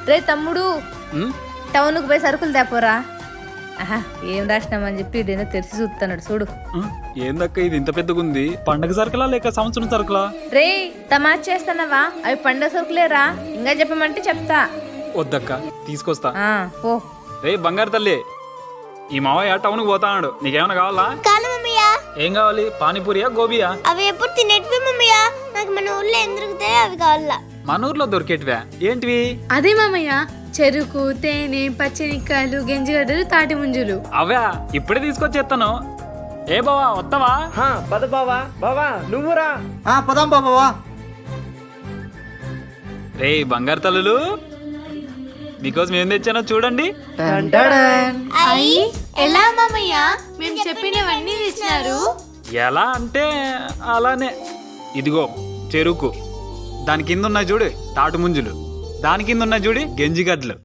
రే తమ్ముడు ఉమ్, టౌన్కు పోయి సరుకులు తేపోరా. ఆహా ఏం రాసినామని చెప్పి ఇదేదో తెరిచి చూస్తున్నాడు చూడు. ఏందక్క ఇది ఇంత పెద్దగా ఉంది? పండగ సరుకులా లేక సంవత్సరం సరుకులా? రే తమాషా చేస్తున్నావా? అవి పండుగ సరుకులేరా, ఇంకా చెప్పమంటే చెప్తా. వద్దక్క తీసుకొస్తా. పో. రే బంగారు తల్లి, ఈ మావయ్య టౌన్ కు పోతాడు, నీకేమైనా కావాలా? కాదు మమ్మయ్య, ఏం కావాలి? పానీపూరియా గోబియా? అవి ఎప్పుడు తినేటివి మమ్మయ్య, నాకు మన ఊర్లో ఏం దొరుకుతాయి అవి కావాలా. మన ఊర్లో దొరికేటివా? ఏంటివి? అదే మామయ్య, చెరుకు, తేనె, పచ్చనిక్కాయలు, గెంజిగడ్డలు, తాటి ముంజులు. అవా ఇప్పుడే తీసుకొచ్చేస్తాను. ఏ బావా వస్తావా? పద బావా. బావా నువ్వురా. పదాం బాబా. రే బంగారు తల్లులు, మీకోసం ఏం తెచ్చానో చూడండి. అయ్యి ఎలా మామయ్య మేము చెప్పినవన్నీ తెచ్చినారు? ఎలా అంటే అలానే. ఇదిగో చెరుకు, దాని కింద ఉన్నాయి చూడు తాటి ముంజులు, దాని కింద ఉన్నాయి చూడు గెంజిగడ్డలు.